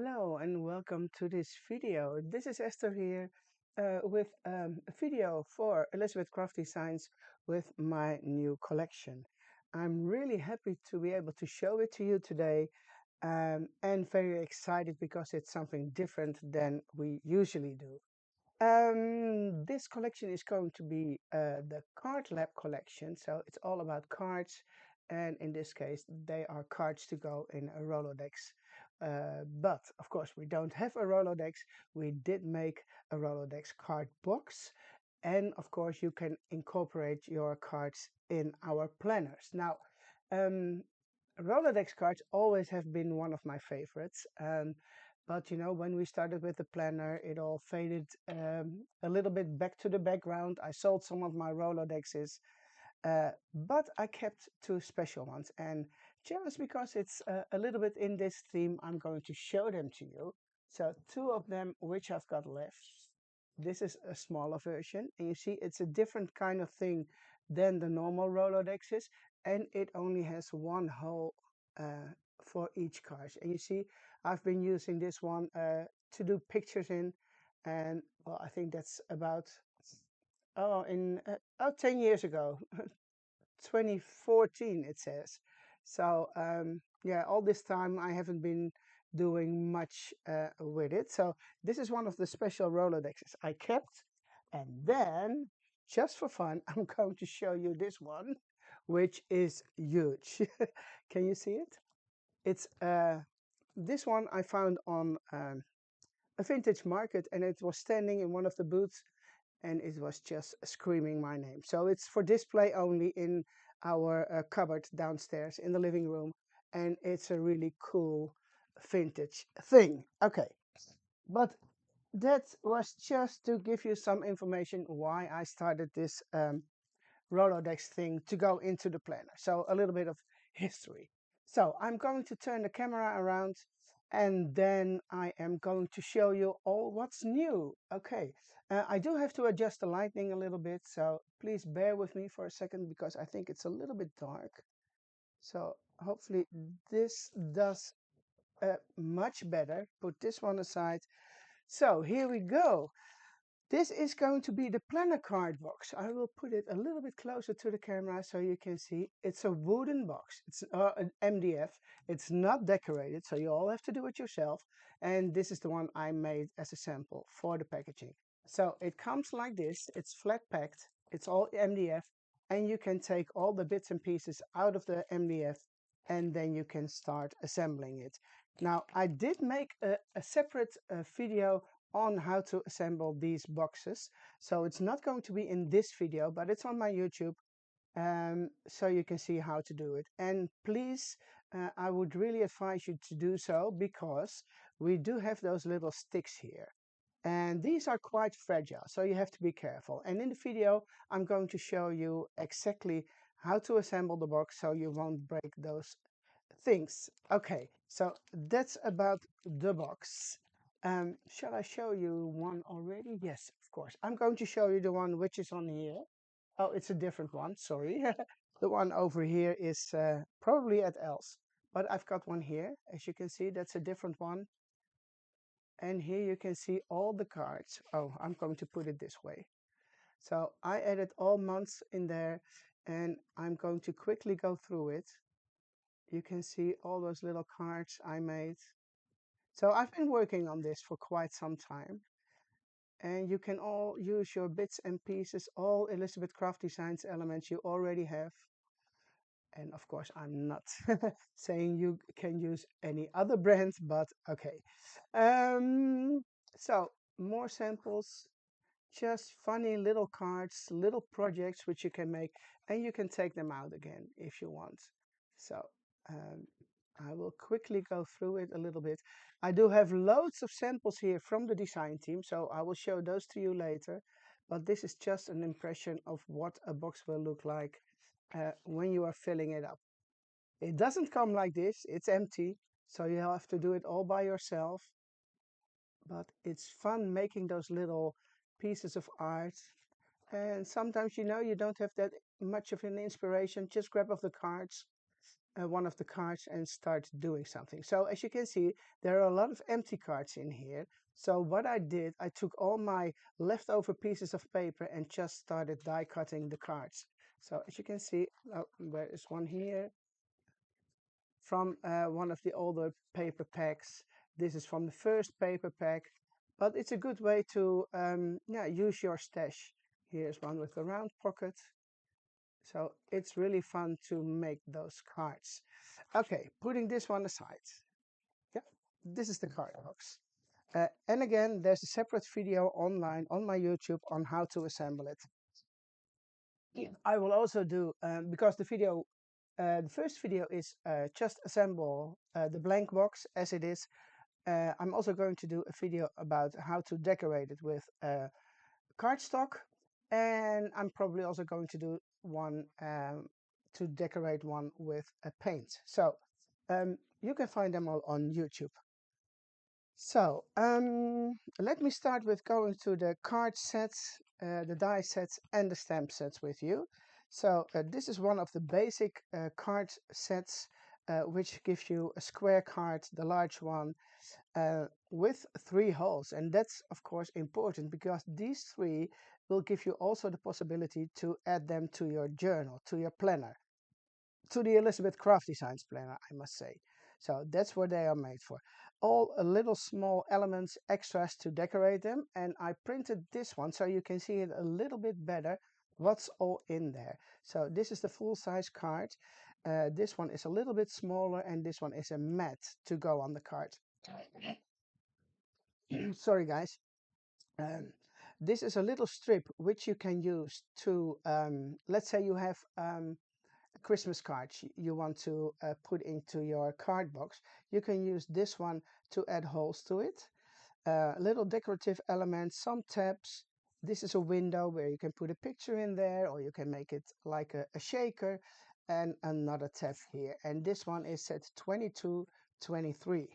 Hello and welcome to this video. This is Esther here with a video for Elizabeth Crafty Designs with my new collection. I'm really happy to be able to show it to you today and very excited because it's something different than we usually do. This collection is going to be the Card Lab collection. So it's all about cards. And in this case, they are cards to go in a Rolodex. But of course, we don't have a Rolodex. We did make a Rolodex card box. And of course, you can incorporate your cards in our planners. Now, um, Rolodex cards always have been one of my favorites. But you know, when we started with the planner, it all faded a little bit back to the background. I sold some of my Rolodexes, but I kept two special ones. And just because it's a little bit in this theme, I'm going to show them to you. So two of them, which I've got left. This is a smaller version, and you see it's a different kind of thing than the normal Rolodexes, and it only has one hole for each card. And you see, I've been using this one to do pictures in, and well, I think that's about 10 years ago, 2014 it says. So yeah, all this time I haven't been doing much with it. So this is one of the special Rolodexes I kept, and then just for fun, I'm going to show you this one, which is huge. Can you see it? It's this one I found on a vintage market, and it was standing in one of the booths, and it was just screaming my name. So it's for display only in our cupboard downstairs in the living room, and it's a really cool vintage thing. Okay, but that was just to give you some information why I started this Rolodex thing to go into the planner. So a little bit of history. So I'm going to turn the camera around and then I am going to show you all what's new. Okay, I do have to adjust the lighting a little bit, so please bear with me for a second because I think it's a little bit dark. So hopefully this does much better. Put this one aside. So here we go. This is going to be the planner card box. I will put it a little bit closer to the camera so you can see. It's a wooden box. It's an MDF. It's not decorated, so you all have to do it yourself. And this is the one I made as a sample for the packaging. So it comes like this. It's flat packed. It's all MDF. And you can take all the bits and pieces out of the MDF and then you can start assembling it. Now, I did make a separate video on how to assemble these boxes. So it's not going to be in this video, but it's on my YouTube. So you can see how to do it. And please, I would really advise you to do so because we do have those little sticks here. And these are quite fragile, so you have to be careful. And in the video, I'm going to show you exactly how to assemble the box so you won't break those things. Okay, so that's about the box. Shall I show you one already? Yes, of course. I'm going to show you the one which is on here. Oh, it's a different one, sorry. The one over here is probably at else. But I've got one here. As you can see, that's a different one. And here you can see all the cards. Oh, I'm going to put it this way. So I added all months in there, and I'm going to quickly go through it. You can see all those little cards I made. So I've been working on this for quite some time. And you can all use your bits and pieces, all Elizabeth Craft Designs elements you already have. And of course, I'm not saying you can use any other brand, but okay. So more samples, just funny little cards, little projects which you can make, and you can take them out again if you want. So um, I will quickly go through it a little bit. I do have loads of samples here from the design team, so I will show those to you later. But this is just an impression of what a box will look like when you are filling it up. It doesn't come like this, it's empty, so you have to do it all by yourself. But it's fun making those little pieces of art. And sometimes, you know, you don't have that much of an inspiration, just grab off the cards one of the cards and start doing something. So as you can see, there are a lot of empty cards in here. So what I did, I took all my leftover pieces of paper and just started die cutting the cards. So as you can see, oh, there is one here from one of the older paper packs. This is from the first paper pack, but it's a good way to yeah, use your stash. Here's one with a round pocket. So it's really fun to make those cards. Okay, putting this one aside. Yeah, this is the card box. And again, there's a separate video online on my YouTube on how to assemble it. Yeah. I will also do, because the first video is just assemble the blank box as it is. I'm also going to do a video about how to decorate it with cardstock, and I'm probably also going to do one to decorate one with a paint. So you can find them all on YouTube. So let me start with going to the card sets, the die sets, and the stamp sets with you. So this is one of the basic card sets, which gives you a square card, the large one, with 3 holes. And that's of course important because these 3 will give you also the possibility to add them to your journal, to your planner, to the Elizabeth Craft Designs planner, I must say. So that's what they are made for. All little small elements, extras to decorate them. And I printed this one so you can see it a little bit better what's all in there. So this is the full-size card. This one is a little bit smaller, and this one is a mat to go on the card. Sorry guys. Um, this is a little strip which you can use to, let's say you have Christmas cards you want to put into your card box. You can use this one to add holes to it. Little decorative elements, some tabs. This is a window where you can put a picture in there, or you can make it like a shaker, and another tab here. And this one is set 22, 23.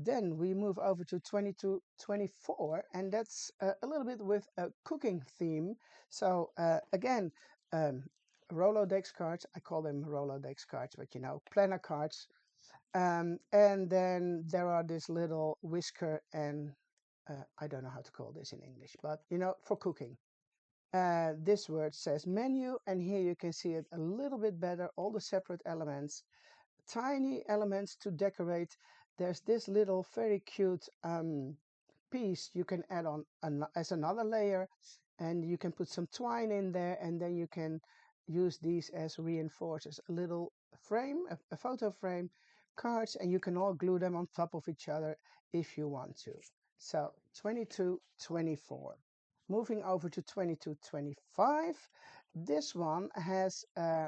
Then we move over to 22, 24, and that's a little bit with a cooking theme. So again, um, Rolodex cards, I call them Rolodex cards, but you know, planner cards. And then there are this little whisker and I don't know how to call this in English, but you know, for cooking. This word says menu, and here you can see it a little bit better, all the separate elements, tiny elements to decorate. There's this little very cute piece you can add on as another layer, and you can put some twine in there, and then you can use these as reinforcers. A little frame, a photo frame, cards, and you can all glue them on top of each other if you want to. So 22, 24. Moving over to 22, 25. This one has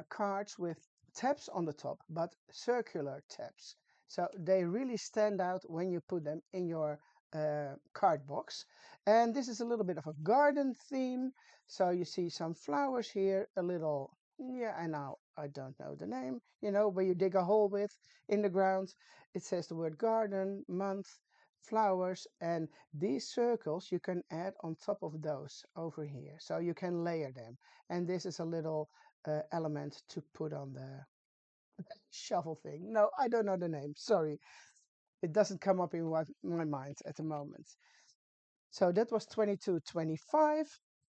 cards with tabs on the top, but circular tabs. So they really stand out when you put them in your card box. And this is a little bit of a garden theme. So you see some flowers here, a little, yeah, and now I don't know the name, you know, where you dig a hole with in the ground. It says the word garden, month, flowers, and these circles you can add on top of those over here. So you can layer them. And this is a little element to put on the shovel thing. No, I don't know the name. Sorry. It doesn't come up in my mind at the moment. So that was 22, 25.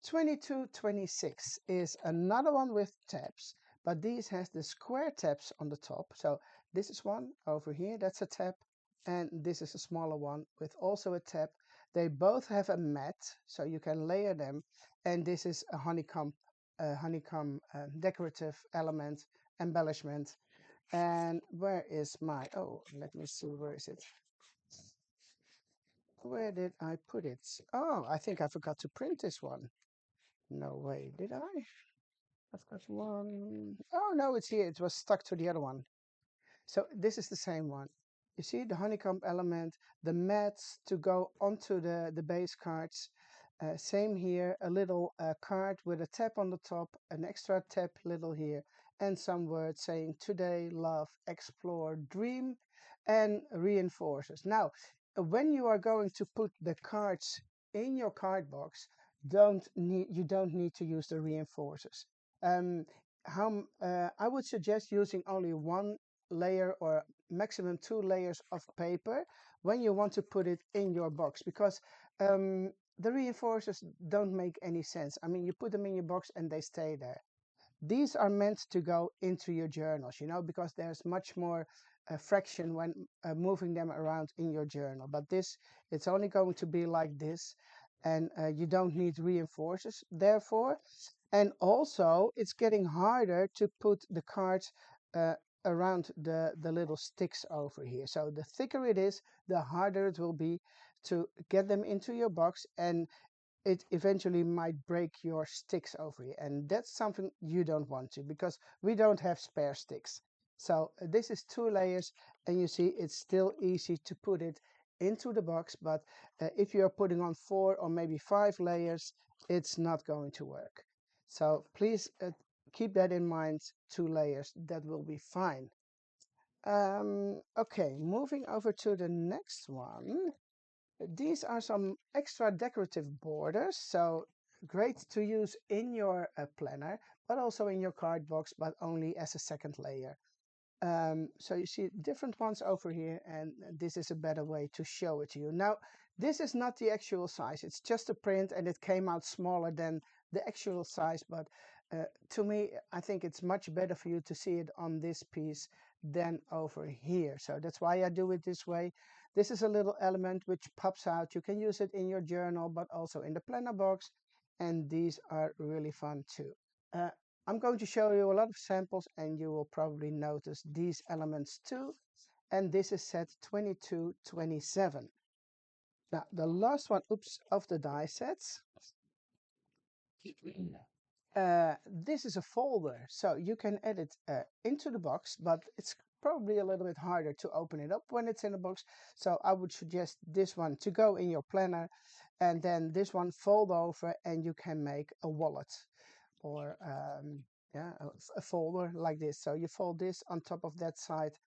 22, 26 is another one with tabs, but these has the square tabs on the top. So this is one over here, that's a tab, and this is a smaller one with also a tab. They both have a mat, so you can layer them, and this is a honeycomb decorative element, embellishment. And where is my, oh, let me see, where is it? Where did I put it? Oh, I think I forgot to print this one. No way, did I? I've got one. Oh, no, it's here. It was stuck to the other one. So this is the same one. You see the honeycomb element, the mats to go onto the base cards. Same here, a little card with a tab on the top, an extra tab little here, and some words saying today, love, explore, dream, and reinforcers. Now, when you are going to put the cards in your card box, you don't need to use the reinforcers. I would suggest using only one layer or maximum 2 layers of paper when you want to put it in your box, because the reinforcers don't make any sense. I mean, you put them in your box and they stay there. These are meant to go into your journals, because there's much more fraction when moving them around in your journal. But this, it's only going to be like this, and you don't need reinforcers, therefore. And also, it's getting harder to put the cards uh, around the little sticks over here. So the thicker it is, the harder it will be to get them into your box, and it eventually might break your sticks over here, and that's something you don't want to, because we don't have spare sticks. So this is 2 layers, and you see it's still easy to put it into the box, but if you're putting on 4 or maybe 5 layers, it's not going to work. So please keep that in mind. 2 layers, that will be fine. Okay, moving over to the next one. These are some extra decorative borders, so great to use in your planner, but also in your card box, but only as a second layer. So you see different ones over here, and this is a better way to show it to you. Now, this is not the actual size. It's just a print, and it came out smaller than the actual size. But to me, I think it's much better for you to see it on this piece than over here. So that's why I do it this way. This is a little element which pops out. You can use it in your journal, but also in the planner box. And these are really fun too. Uh, I'm going to show you a lot of samples, and you will probably notice these elements too. And this is set 2227. Now, the last one, oops, of the die sets. This is a folder, so you can add it into the box, but it's probably a little bit harder to open it up when it's in a box. So I would suggest this one to go in your planner, and then this one fold over, and you can make a wallet, or yeah, a folder like this. So you fold this on top of that side,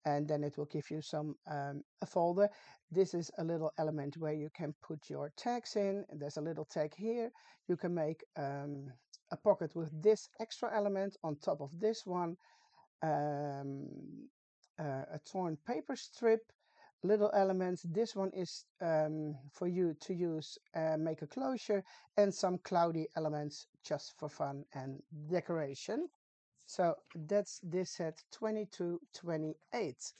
and then it will give you some a folder. This is a little element where you can put your tags in, and there's a little tag here. You can make a pocket with this extra element on top of this one, um, a torn paper strip, little elements. This one is for you to use, make a closure, and some cloudy elements just for fun and decoration. So that's this set 2228.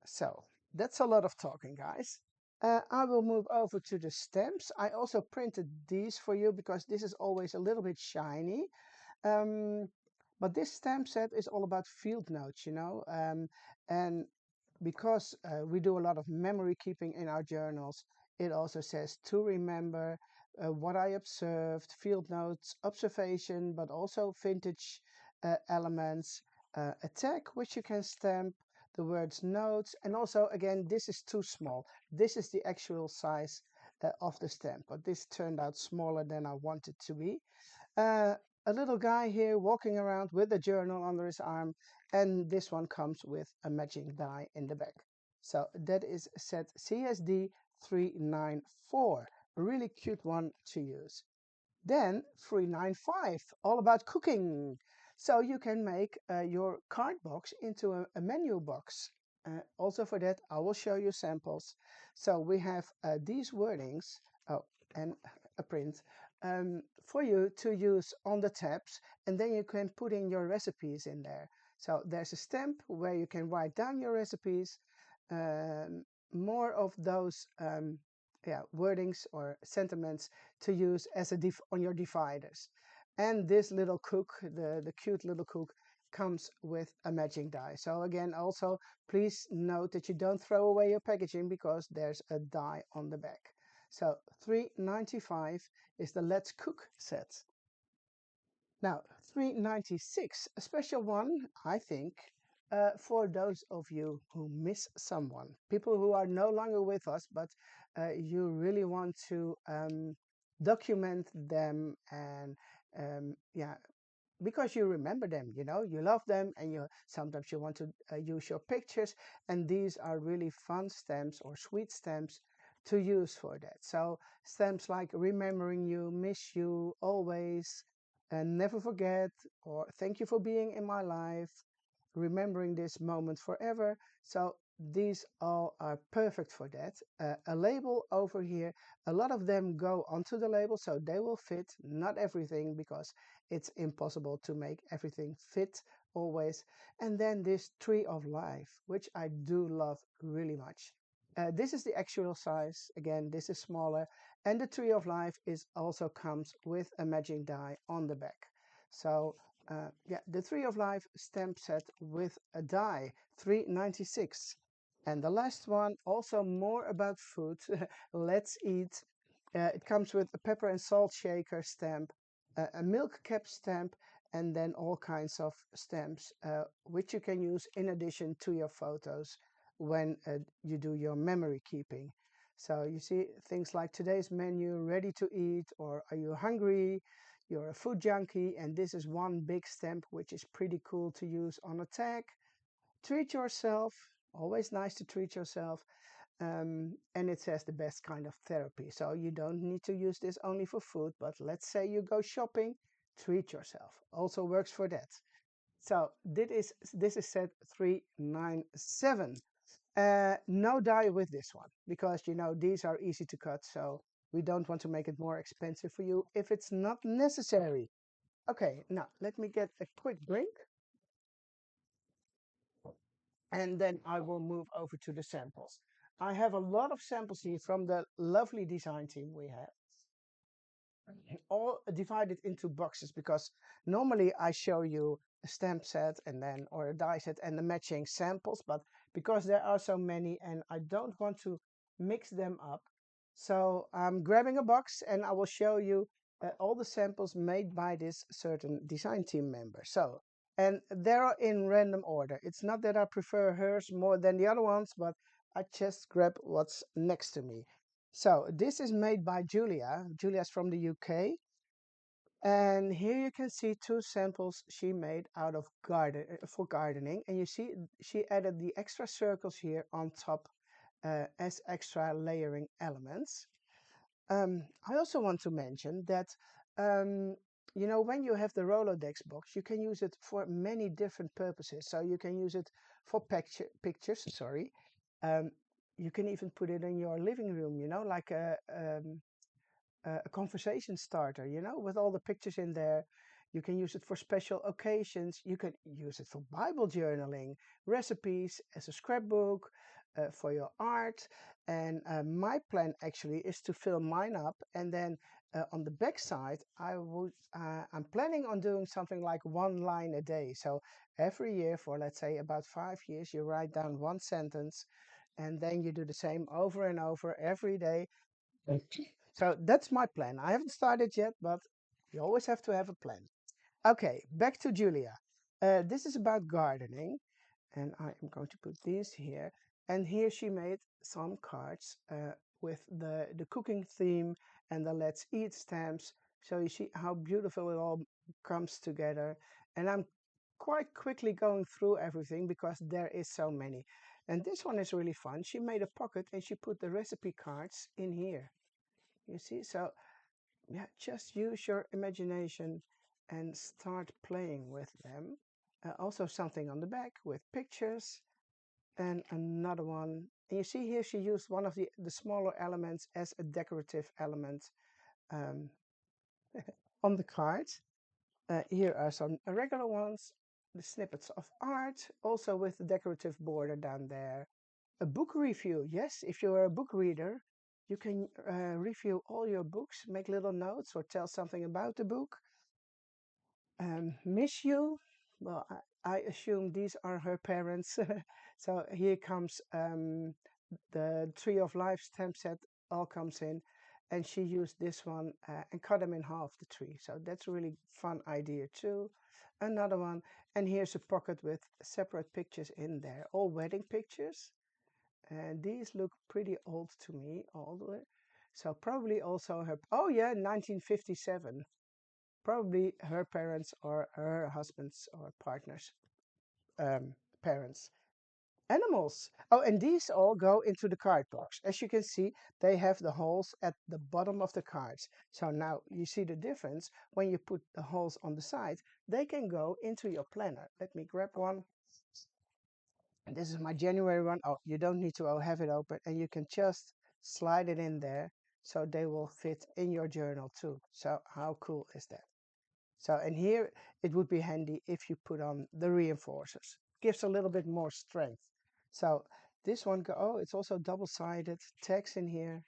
So that's a lot of talking, guys. I will move over to the stamps. I also printed these for you because this is always a little bit shiny. Um, but this stamp set is all about field notes, and because we do a lot of memory keeping in our journals, it also says to remember what I observed, field notes, observation, but also vintage elements, a tag which you can stamp, the words notes, and also again, this is too small. This is the actual size of the stamp, but this turned out smaller than I wanted to be. Uh, a little guy here walking around with a journal under his arm, and this one comes with a matching die in the back. So that is set CSD 394, a really cute one to use. Then 395, all about cooking. So you can make your card box into a menu box. Also for that, I will show you samples. So we have these wordings, oh, and a print, for you to use on the tabs, and then you can put in your recipes in there. So there's a stamp where you can write down your recipes, um, more of those yeah, wordings or sentiments to use as a on your dividers. And this little cook, the cute little cook, comes with a matching die. So again, also please note that you don't throw away your packaging because there's a die on the back. So 395 is the Let's Cook set. Now 396, a special one, I think, for those of you who miss someone, people who are no longer with us, but you really want to document them, and yeah, because you remember them, you love them, and you sometimes you want to use your pictures, and these are really fun stamps or sweet stamps to use for that. So stamps like remembering you, miss you, always, and never forget, or thank you for being in my life, remembering this moment forever. So these all are perfect for that. A label over here, a lot of them go onto the label, so they will fit, not everything, because it's impossible to make everything fit always. And then this tree of life, which I do love really much. This is the actual size. Again, this is smaller. And the tree of life is also comes with a matching die on the back. So yeah, the Tree of Life stamp set with a die, 396. And the last one, also more about food. Let's eat. It comes with a pepper and salt shaker stamp, a milk cap stamp, and then all kinds of stamps, which you can use in addition to your photos when you do your memory keeping. So you see things like today's menu, ready to eat, or are you hungry? You're a food junkie, and this is one big stamp which is pretty cool to use on a tag. Treat yourself, always nice to treat yourself. And it says the best kind of therapy. So you don't need to use this only for food, but let's say you go shopping, treat yourself. Also works for that. So this is set 397. No die with this one because you know these are easy to cut, so we don't want to make it more expensive for you if it's not necessary. Okay, now let me get a quick drink and then I will move over to the samples. I have a lot of samples here from the lovely design team we have, all divided into boxes because normally I show you a stamp set and then or a die set and the matching samples, but because there are so many and I don't want to mix them up, so I'm grabbing a box and I will show you all the samples made by this certain design team member. So, and they're in random order. It's not that I prefer hers more than the other ones, but I just grab what's next to me. So this is made by Julia. Julia's from the UK. And here you can see two samples she made out of for gardening. And you see she added the extra circles here on top as extra layering elements. I also want to mention that um, you know when you have the Rolodex box, you can use it for many different purposes. So you can use it for pictures. Sorry, um, you can even put it in your living room. You know, like a conversation starter, you know, with all the pictures in there. You can use it for special occasions. You can use it for Bible journaling, recipes, as a scrapbook, for your art. And my plan actually is to fill mine up. And then on the back side, I'm planning on doing something like one line a day. So every year for, let's say, about 5 years, you write down one sentence and then you do the same over and over every day. So that's my plan. I haven't started yet, but you always have to have a plan. Okay, back to Julia. This is about gardening, and I am going to put these here. And here she made some cards with the cooking theme and the let's eat stamps. So you see how beautiful it all comes together. And I'm quite quickly going through everything because there is so many. And this one is really fun. She made a pocket and she put the recipe cards in here. You see, so yeah, just use your imagination and start playing with them. Also something on the back with pictures and another one. And you see here she used one of the smaller elements as a decorative element um, on the card. Here are some regular ones, the snippets of art, also with the decorative border down there. A book review. Yes, if you're a book reader, you can review all your books, make little notes, or tell something about the book. Miss you. Well, I assume these are her parents. So here comes the Tree of Life stamp set, all comes in. And she used this one and cut them in half, the tree. So that's a really fun idea too. Another one. And here's a pocket with separate pictures in there, all wedding pictures. And these look pretty old to me, all the way. So probably also her, oh yeah, 1957. Probably her parents or her husband's or partner's parents. Animals. Oh, and these all go into the card box. As you can see, they have the holes at the bottom of the cards. So now you see the difference. When you put the holes on the side, they can go into your planner. Let me grab one. This is my January one. Oh, you don't need to have it open, and you can just slide it in there so they will fit in your journal too. So how cool is that? So, and here it would be handy if you put on the reinforcers. Gives a little bit more strength. So this one, oh, it's also double-sided text in here.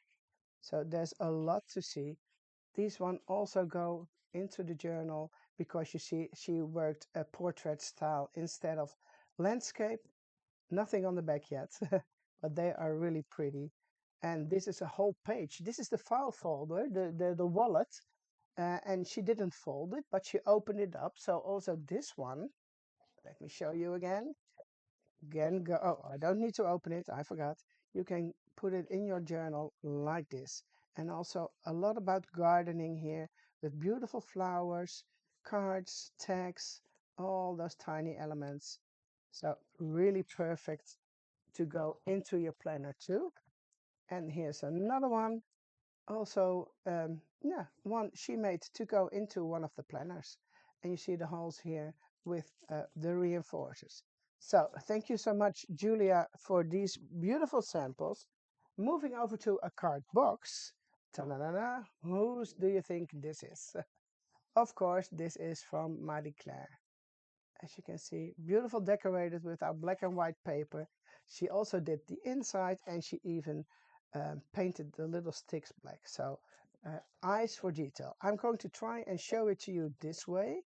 So there's a lot to see. These one also go into the journal because you see she worked a portrait style instead of landscape. Nothing on the back yet, but they are really pretty. And this is a whole page. This is the file folder, the wallet. And she didn't fold it, but she opened it up. So also this one, let me show you again. Again, go, oh, I don't need to open it. I forgot. You can put it in your journal like this. And also a lot about gardening here with beautiful flowers, cards, tags, all those tiny elements. So really perfect to go into your planner too. And here's another one. Also, yeah, one she made to go into one of the planners. And you see the holes here with the reinforcers. So thank you so much, Julia, for these beautiful samples. Moving over to a card box. Ta-da-da-da. Whose do you think this is? Of course, this is from Marie Claire. As you can see, beautiful decorated with our black and white paper. She also did the inside and she even painted the little sticks black. So eyes for detail. I'm going to try and show it to you this way.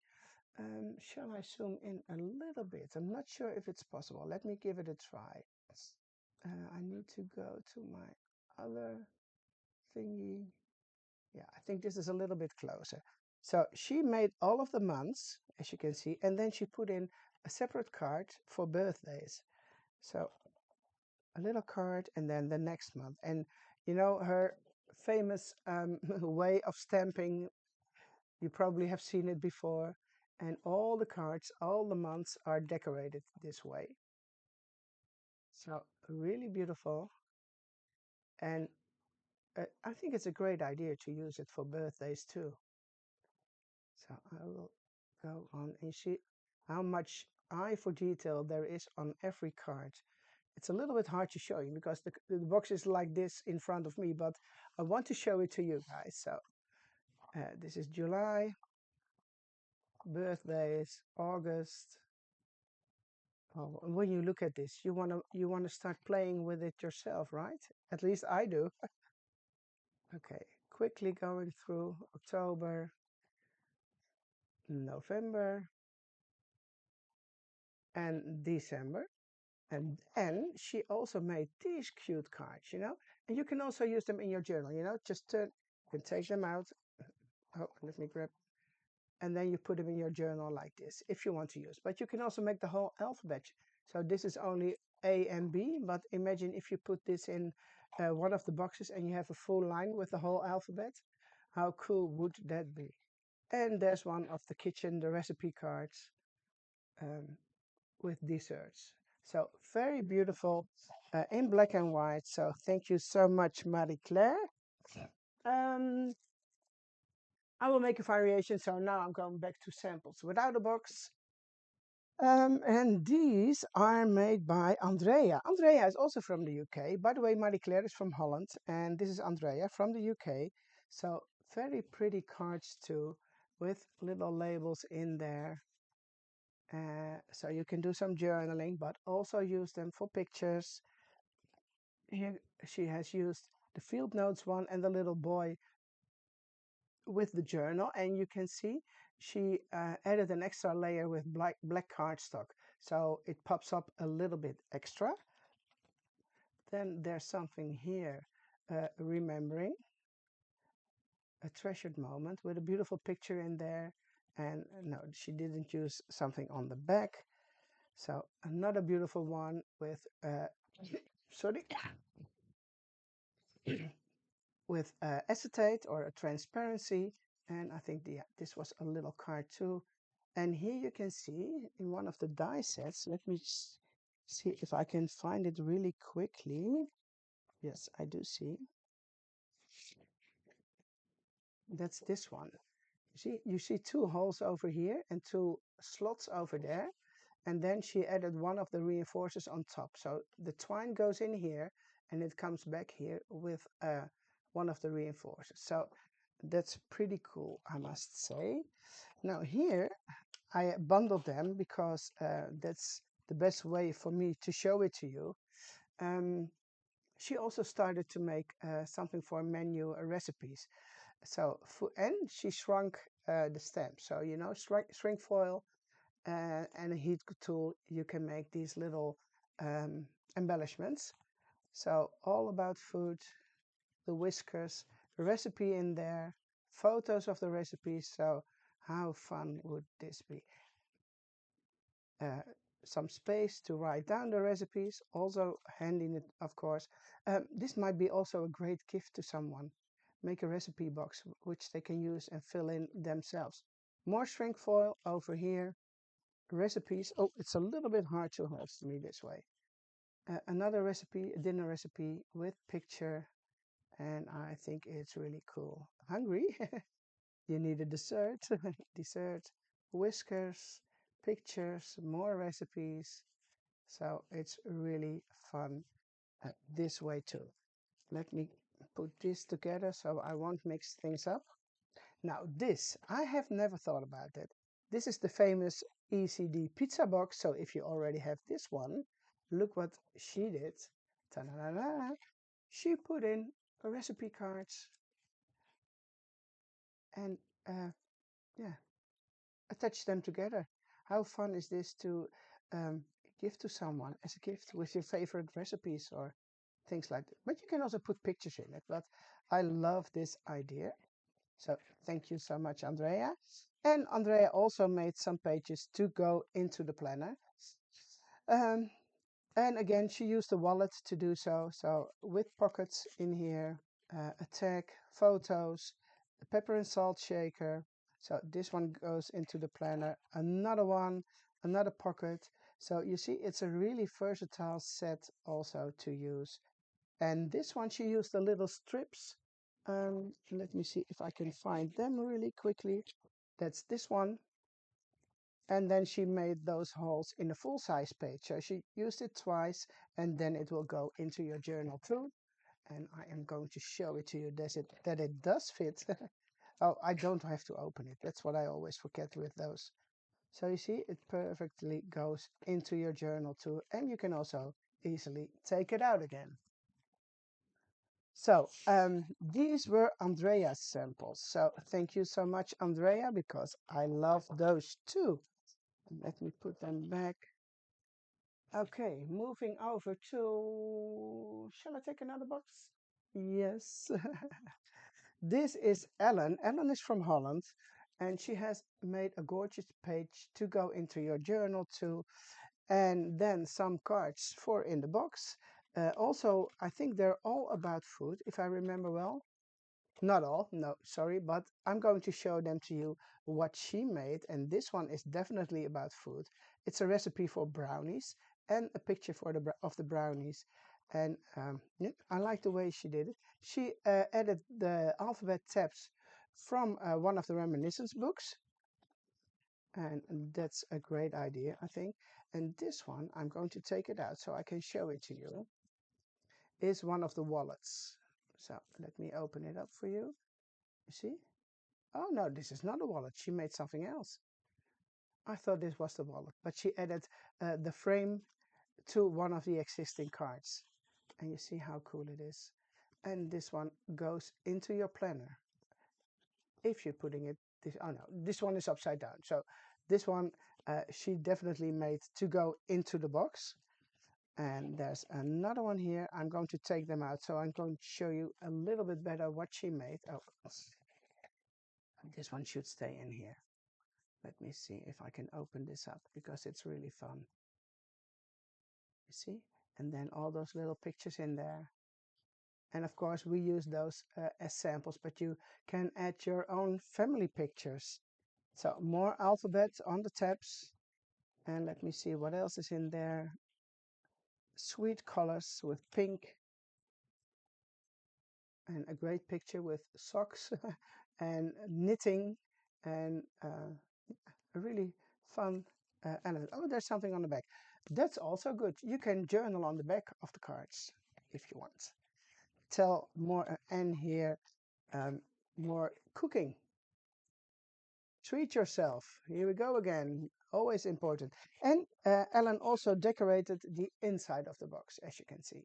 Shall I zoom in a little bit? I'm not sure if it's possible. Let me give it a try. I need to go to my other thingy. Yeah, I think this is a little bit closer. So she made all of the months, as you can see, and then she put in a separate card for birthdays. So a little card and then the next month. And you know, her famous way of stamping, you probably have seen it before. And all the cards, all the months are decorated this way. So really beautiful. And I think it's a great idea to use it for birthdays too. So I will go on and see how much eye for detail there is on every card. It's a little bit hard to show you because the box is like this in front of me, but I want to show it to you guys. So this is July, birthdays, August. Oh, and when you look at this, you wanna start playing with it yourself, right? At least I do. Okay, quickly going through October, November, and December. And she also made these cute cards, you know, and you can also use them in your journal, you know, just turn, you can take them out. Oh, let me grab, and then you put them in your journal like this if you want to use. But you can also make the whole alphabet. So this is only A and B, but imagine if you put this in one of the boxes and you have a full line with the whole alphabet. How cool would that be? And there's one of the kitchen, the recipe cards. With desserts. So very beautiful in black and white. So thank you so much, Marie Claire. Um, I will make a variation. So now I'm going back to samples without a box. And these are made by Andrea. Andrea is also from the UK. By the way, Marie Claire is from Holland. And this is Andrea from the UK. So very pretty cards too, with little labels in there. So you can do some journaling, but also use them for pictures. Here she has used the field notes one and the little boy with the journal, and you can see she added an extra layer with black cardstock, so it pops up a little bit extra. Then there's something here, remembering a treasured moment with a beautiful picture in there. And no, she didn't use something on the back. So another beautiful one with sorry, with acetate or a transparency. And I think this was a little card too. And here you can see in one of the die sets, let me see if I can find it really quickly. Yes, I do see. That's this one. You see two holes over here and two slots over there. and then she added one of the reinforcers on top. So the twine goes in here and it comes back here with one of the reinforcers. So that's pretty cool, I must say. Now here I bundled them because that's the best way for me to show it to you. Um, she also started to make something for menu recipes. So and she shrunk the stamp. So you know, shrink foil and a heat tool, you can make these little embellishments. So all about food, the whiskers, the recipe in there, photos of the recipes. So how fun would this be? Uh, some space to write down the recipes, also handy, of course. This might be also a great gift to someone. Make a recipe box which they can use and fill in themselves. More shrink foil over here. Recipes. Oh, it's a little bit hard to hold me this way. Another recipe, a dinner recipe with picture, and I think it's really cool. Hungry? You need a dessert. Dessert, whiskers, pictures, more recipes. So it's really fun this way too. Let me put this together so I won't mix things up. Now this, I have never thought about it. This is the famous ECD pizza box. So if you already have this one, look what she did. Ta-da-da-da. She put in recipe cards and uh, yeah, attach them together. How fun is this to um, give to someone as a gift with your favorite recipes or things like that? But you can also put pictures in it. But I love this idea. So thank you so much, Andrea. And Andrea also made some pages to go into the planner. Um, and again, she used the wallet to do so. So with pockets in here, a tag, photos, a pepper and salt shaker. So this one goes into the planner. Another one, another pocket. So you see, it's a really versatile set also to use. And this one, she used the little strips. Let me see if I can find them really quickly. That's this one. And then she made those holes in a full-size page. So she used it twice, and then it will go into your journal too. And I am going to show it to you that it does fit. Oh, I don't have to open it. That's what I always forget with those. So you see, it perfectly goes into your journal too. And you can also easily take it out again. So these were Andrea's samples. So thank you so much, Andrea, because I love those too. Let me put them back. Okay, moving over to, shall I take another box? Yes. This is Ellen. Ellen is from Holland, and she has made a gorgeous page to go into your journal too, and then some cards for in the box. Also, I think they're all about food, if I remember well. Not all, no, sorry, but I'm going to show them to you what she made, and this one is definitely about food. It's a recipe for brownies and a picture for of the brownies, and yeah, I like the way she did it. She added the alphabet tabs from one of the reminiscence books, and that's a great idea, I think. And this one, I'm going to take it out so I can show it to you, is one of the wallets. So let me open it up for you. You see? Oh no, this is not a wallet. She made something else. I thought this was the wallet, but she added the frame to one of the existing cards. And you see how cool it is. And this one goes into your planner. If you're putting it, oh no, this one is upside down. So this one she definitely made to go into the box. And there's another one here. I'm going to take them out. So I'm going to show you a little bit better what she made. Oh, this one should stay in here. Let me see if I can open this up because it's really fun. You see? And then all those little pictures in there. And of course, we use those as samples, but you can add your own family pictures. So more alphabet on the tabs. And let me see what else is in there. Sweet colors with pink. And a great picture with socks and knitting and a really fun Ellen. Oh, there's something on the back. That's also good. You can journal on the back of the cards if you want. Tell more, and here um, more cooking. Treat yourself. Here we go again. Always important. And Ellen also decorated the inside of the box, as you can see.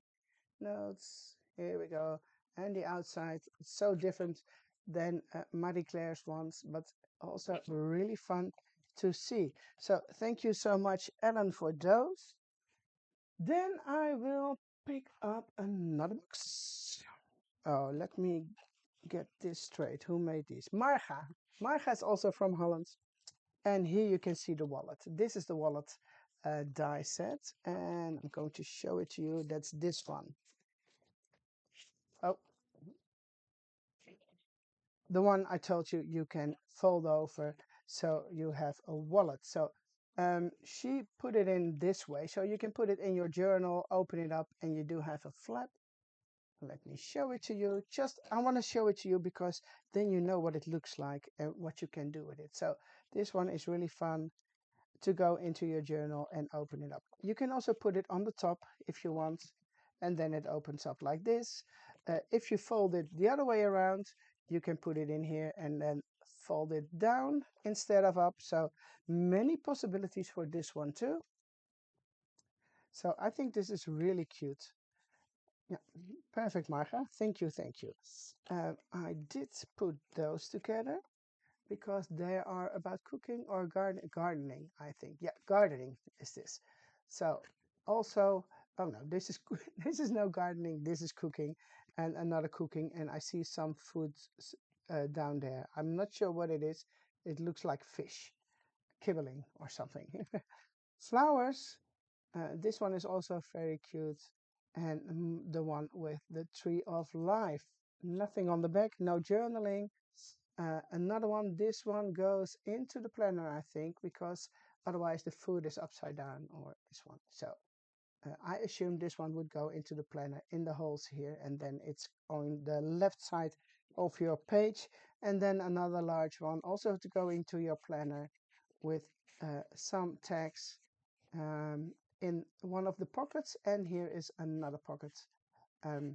Notes. Here we go. And the outside. It's so different than Marie Claire's ones, but also really fun to see. So thank you so much, Ellen, for those. Then I will pick up another box. Oh, let me get this straight. Who made these? Marga. Marga is also from Holland. And here you can see the wallet. This is the wallet die set. And I'm going to show it to you. That's this one. Oh, the one I told you you can fold over so you have a wallet. So she put it in this way. So you can put it in your journal, open it up, and you do have a flap. Let me show it to you. I want to show it to you because then you know what it looks like and what you can do with it. So this one is really fun to go into your journal and open it up. You can also put it on the top if you want, and then it opens up like this. If you fold it the other way around, you can put it in here and then fold it down instead of up. So many possibilities for this one too. So I think this is really cute. Yeah, perfect, Marga. Thank you, thank you. I did put those together because they are about cooking or gardening, I think. Yeah, gardening is this. So also, oh no, this is this is no gardening. This is cooking and another cooking, and I see some food down there. I'm not sure what it is. It looks like fish, kibbling or something. Flowers. This one is also very cute. And the one with the tree of life. Nothing on the back, no journaling. Another one, this one goes into the planner, I think, because otherwise the food is upside down, or this one. So I assume this one would go into the planner in the holes here, and then it's on the left side of your page. And then another large one also to go into your planner with some tags um, in one of the pockets, and here is another pocket um,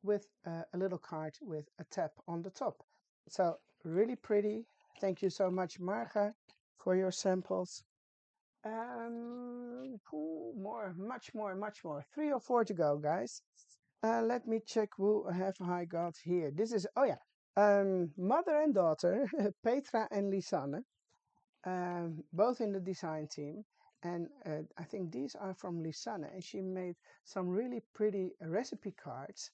with a little card with a tab on the top. So really pretty. Thank you so much, Marga, for your samples. Much more, much more. 3 or 4 to go, guys. Let me check who have I got here. This is, oh yeah, mother and daughter, Petra and Lisanne. Both in the design team. And I think these are from Lisanne, and she made some really pretty recipe cards.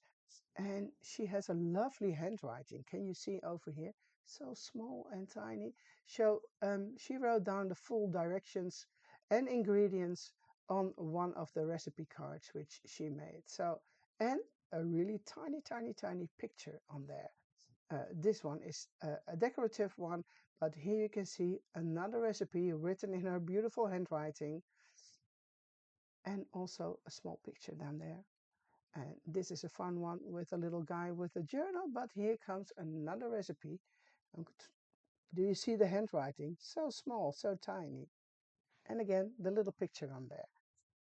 And she has a lovely handwriting. Can you see over here? So small and tiny. So she wrote down the full directions and ingredients on one of the recipe cards which she made. So, and a really tiny, tiny, tiny picture on there. This one is a decorative one, but here you can see another recipe written in her beautiful handwriting, and also a small picture down there. And this is a fun one with a little guy with a journal, but here comes another recipe. Do you see the handwriting? So small, so tiny. And again, the little picture on there.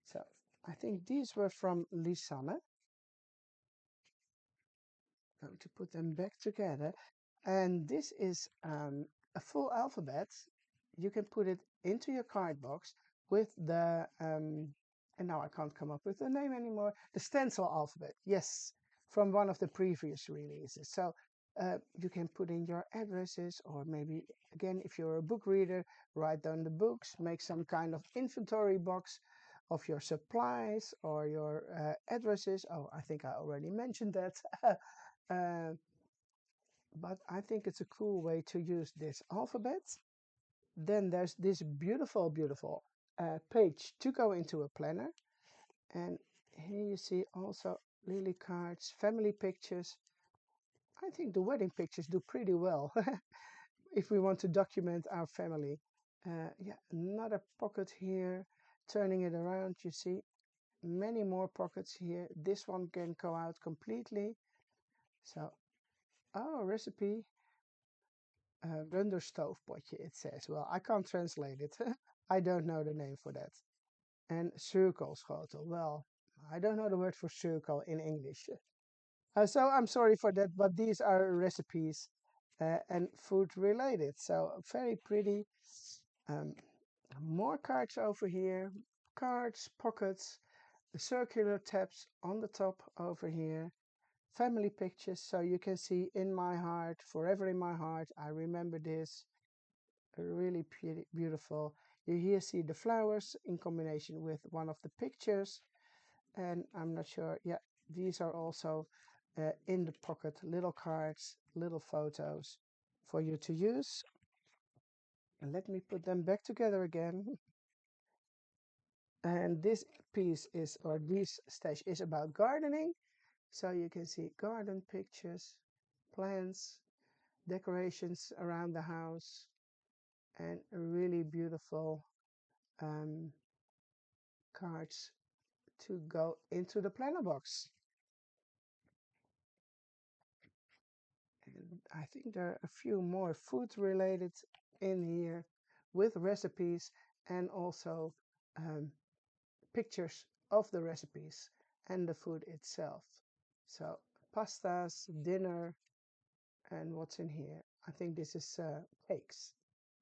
So I think these were from Lisanne. Going to put them back together. And this is a full alphabet. You can put it into your card box with the, and now I can't come up with the name anymore, the stencil alphabet. Yes, from one of the previous releases. So you can put in your addresses, or maybe, again, if you're a book reader, write down the books, make some kind of inventory box of your supplies or your addresses. Oh, I think I already mentioned that. But I think it's a cool way to use this alphabet. Then there's this beautiful, beautiful page to go into a planner. And here you see also lily cards, family pictures. I think the wedding pictures do pretty well if we want to document our family. Yeah, another pocket here. Turning it around, you see many more pockets here. This one can go out completely. So, oh, recipe. Runderstoofpotje, it says. Well, I can't translate it. I don't know the name for that. And cirkelschotel. Well, I don't know the word for circle in English. So I'm sorry for that, but these are recipes and food related. So very pretty. Um, more cards over here. Cards, pockets, the circular tabs on the top over here. Family pictures, so you can see in my heart, forever in my heart. I remember this. Really beautiful. You here see the flowers in combination with one of the pictures. And I'm not sure. Yeah, these are also in the pocket, little cards, little photos for you to use. And let me put them back together again. And this piece is, or this stage is about gardening. So you can see garden pictures, plants, decorations around the house, and really beautiful um, cards to go into the planner box. And I think there are a few more food related in here with recipes and also um, pictures of the recipes and the food itself. So pastas, dinner, and what's in here? I think this is cakes.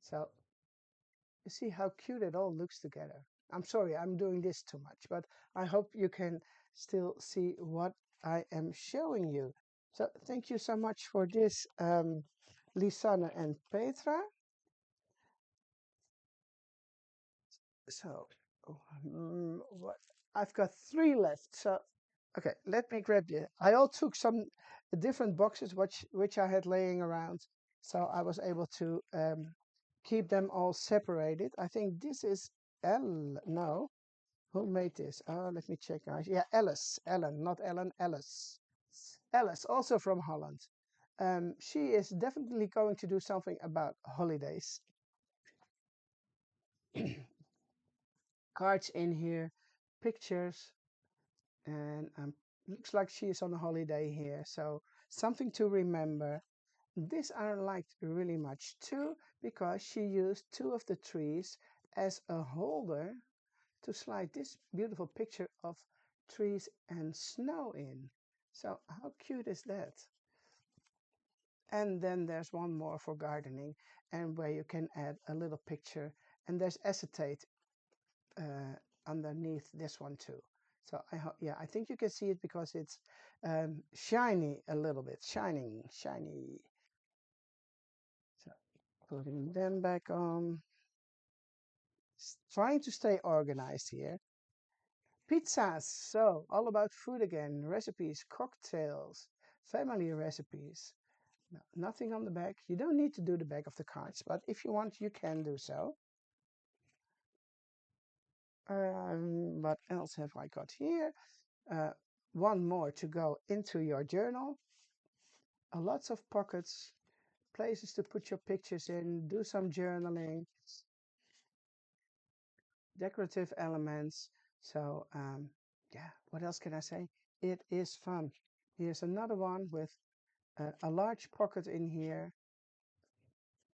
So you see how cute it all looks together. I'm sorry, I'm doing this too much, but I hope you can still see what I am showing you. So thank you so much for this, Lisanne and Petra. So what? I've got 3 left. So okay, let me grab this. I all took some different boxes which I had laying around, so I was able to keep them all separated. I think this is L. No, who made this? Oh, let me check, guys. Yeah, Alice, Ellen, not Ellen, Alice. Alice, also from Holland. She is definitely going to do something about holidays. Cards in here, pictures, and looks like she is on a holiday here. So something to remember. This I liked really much too because she used 2 of the trees as a holder to slide this beautiful picture of trees and snow in. So how cute is that? And then there's one more for gardening and where you can add a little picture. And there's acetate uh, underneath this one too. So yeah, I think you can see it because it's shiny a little bit, shiny. So putting them back on, trying to stay organized here. Pizzas, so all about food again, recipes, cocktails, family recipes. No, nothing on the back. You don't need to do the back of the cards, but if you want, you can do so. What else have I got here? Uh, one more to go into your journal. Lots of pockets, places to put your pictures in, do some journaling, decorative elements. So, yeah, what else can I say? It is fun. Here's another one with a large pocket in here.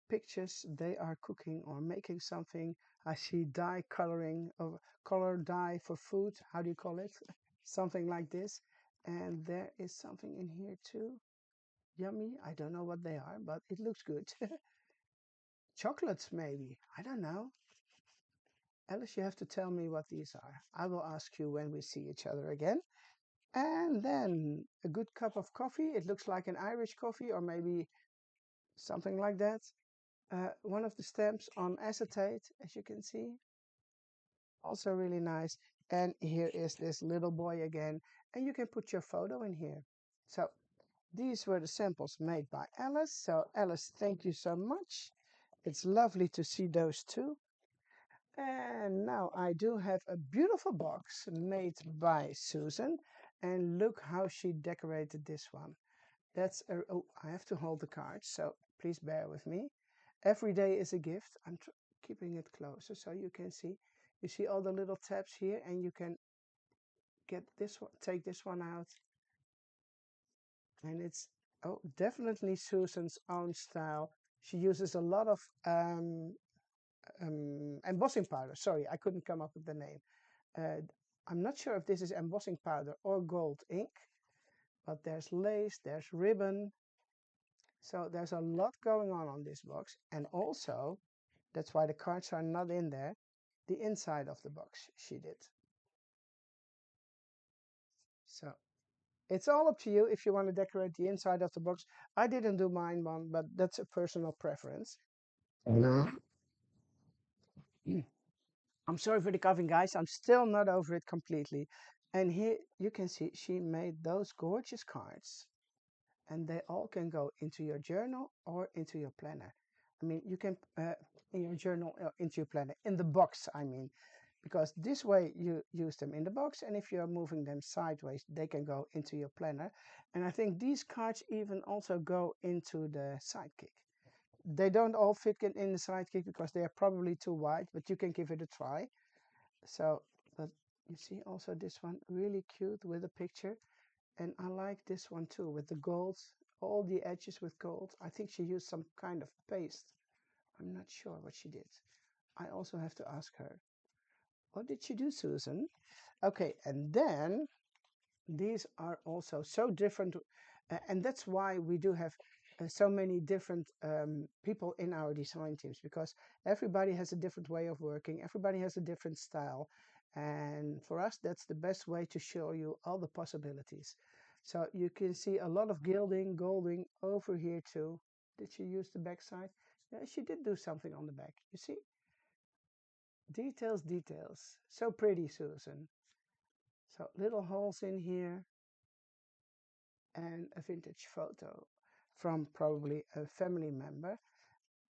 Pictures, they are cooking or making something. I see dye coloring or color dye for food. How do you call it? Something like this. And there is something in here too. Yummy. I don't know what they are, but it looks good. Chocolates, maybe. I don't know. Alice, you have to tell me what these are. I will ask you when we see each other again. And then a good cup of coffee. It looks like an Irish coffee or maybe something like that. One of the stamps on acetate, as you can see. Also really nice. And here is this little boy again. And you can put your photo in here. So these were the samples made by Alice. So Alice, thank you so much. It's lovely to see those two. And now I do have a beautiful box made by Susan. And look how she decorated this one. That's a, oh, I have to hold the card, so please bear with me. Every day is a gift. I'm keeping it closer so you can see. You see all the little tabs here, and you can get this one, take this one out. And it's, oh, definitely Susan's own style. She uses a lot of embossing powder. Sorry, I couldn't come up with the name. Uh, I'm not sure if this is embossing powder or gold ink, but there's lace, there's ribbon. So there's a lot going on this box. And also, that's why the cards are not in there, the inside of the box she did. So it's all up to you if you want to decorate the inside of the box. I didn't do mine one, but that's a personal preference. No. I'm sorry for the coughing, guys. I'm still not over it completely. And here you can see she made those gorgeous cards. And they all can go into your journal or into your planner. I mean, you can, in your journal, into your planner, in the box, I mean, because this way you use them in the box, and if you're moving them sideways, they can go into your planner. And I think these cards even also go into the sidekick. They don't all fit in the sidekick because they are probably too wide, but you can give it a try. So, but you see also this one really cute with a picture. And I like this one too with the gold, all the edges with gold. I think she used some kind of paste. I'm not sure what she did. I also have to ask her. What did she do, Susan? Okay, and then these are also so different. And that's why we do have so many different people in our design teams, because everybody has a different way of working. Everybody has a different style. And for us, that's the best way to show you all the possibilities. So you can see a lot of gilding, golding over here too. Did she use the back side? Yeah, she did do something on the back. You see? Details, details. So pretty, Susan. So little holes in here and a vintage photo from probably a family member.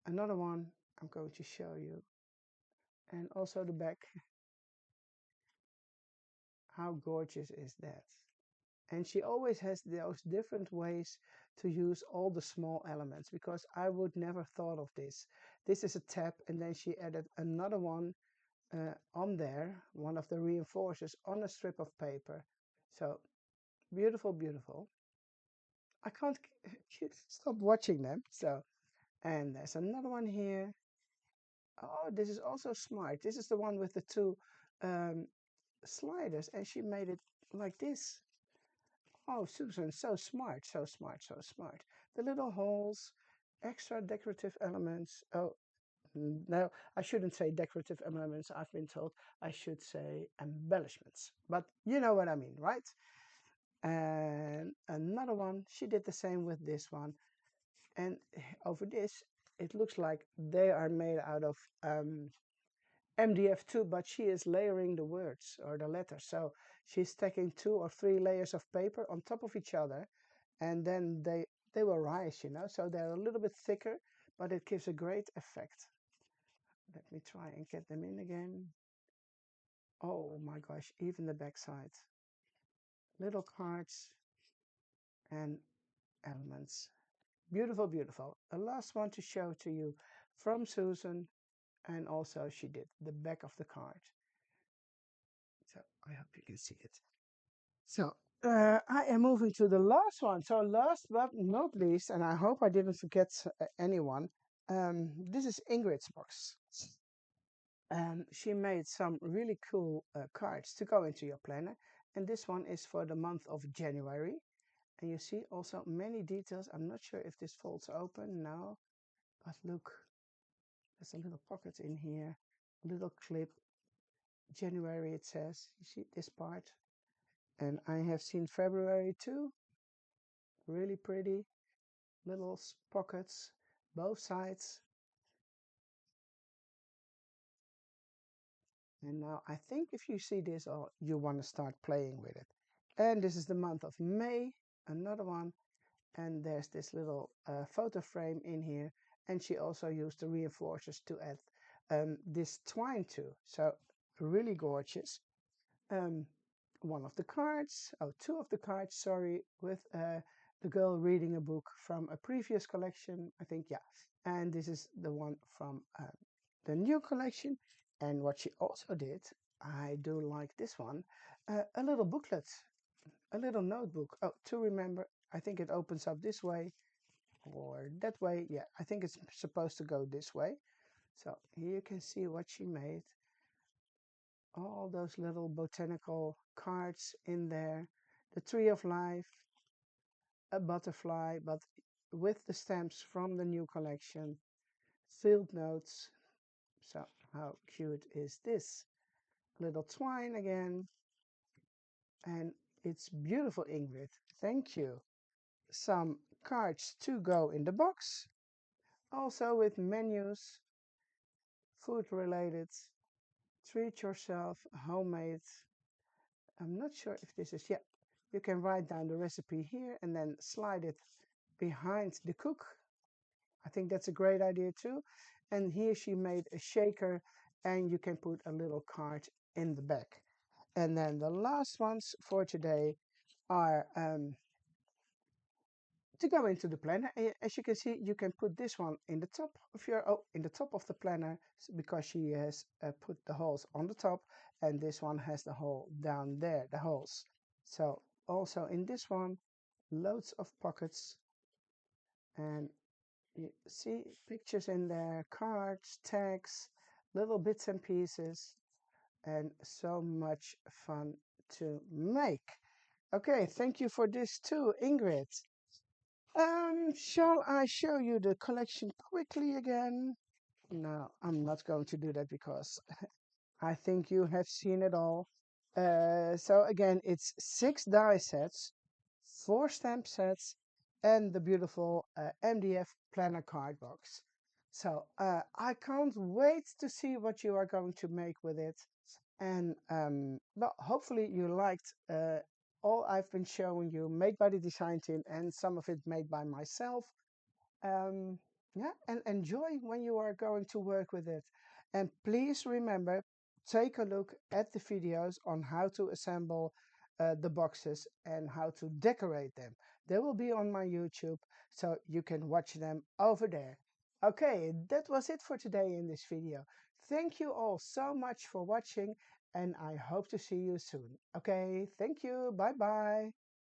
Another one I'm going to show you. And also the back. How gorgeous is that? And she always has those different ways to use all the small elements, because I would never thought of this. This is a tab, and then she added another one on there, one of the reinforcers on a strip of paper. So beautiful, beautiful. I can't stop watching them. So, and there's another one here. Oh, this is also smart. This is the one with the two um, sliders, and she made it like this. Oh, Susan, so smart, so smart, so smart. The little holes, extra decorative elements. Oh, no, I shouldn't say decorative elements. I've been told I should say embellishments. But you know what I mean, right? And another one, she did the same with this one. And over this, it looks like they are made out of MDF2, but she is layering the words or the letters. So she's stacking 2 or 3 layers of paper on top of each other, and then they will rise, you know. So they're a little bit thicker, but it gives a great effect. Let me try and get them in again. Oh my gosh, even the back side. Little cards and elements. Beautiful, beautiful. A last one to show to you from Susan, and also she did the back of the card. So I hope you can see it. So I am moving to the last one. So last but not least, and I hope I didn't forget anyone, this is Ingrid's box. She made some really cool cards to go into your planner. And this one is for the month of January. And you see also many details. I'm not sure if this folds open now, but look, there's a little pocket in here, a little clip. January it says. You see this part? And I have seen February too. Really pretty little pockets, both sides. And now I think if you see this, oh, you want to start playing with it. And this is the month of May, another one. And there's this little photo frame in here. And she also used the reinforcers to add this twine to. So really gorgeous. Um, one of the cards, oh, two of the cards, sorry, with the girl reading a book from a previous collection, I think, yeah. And this is the one from the new collection. And what she also did, I do like this one, a little booklet, a little notebook. Oh, to remember, I think it opens up this way or that way. Yeah, I think it's supposed to go this way. So here you can see what she made. All those little botanical cards in there. The tree of life, a butterfly, but with the stamps from the new collection. Field notes. So how cute is this? Little twine again. And it's beautiful, Ingrid. Thank you. Some cards to go in the box. Also with menus, food related, treat yourself, homemade. I'm not sure if this is, yeah, you can write down the recipe here and then slide it behind the cook. I think that's a great idea too. And here she made a shaker and you can put a little card in the back. And then the last ones for today are to go into the planner. As you can see, you can put this one in the top of your, in the top of the planner because she has put the holes on the top, and this one has the hole down there, the holes. So also in this one, loads of pockets, and you see pictures in there, cards, tags, little bits and pieces, and so much fun to make. Okay, thank you for this too, Ingrid. Shall I show you the collection quickly again? No, I'm not going to do that because I think you have seen it all. So again, it's 6 die sets, 4 stamp sets, and the beautiful MDF planner card box. So I can't wait to see what you are going to make with it. And well, hopefully you liked all I've been showing you, made by the design team and some of it made by myself. Um, yeah, and enjoy when you are going to work with it. And please remember, take a look at the videos on how to assemble the boxes and how to decorate them. They will be on my YouTube, so you can watch them over there. Okay, that was it for today in this video. Thank you all so much for watching, and I hope to see you soon. Okay, thank you. Bye bye.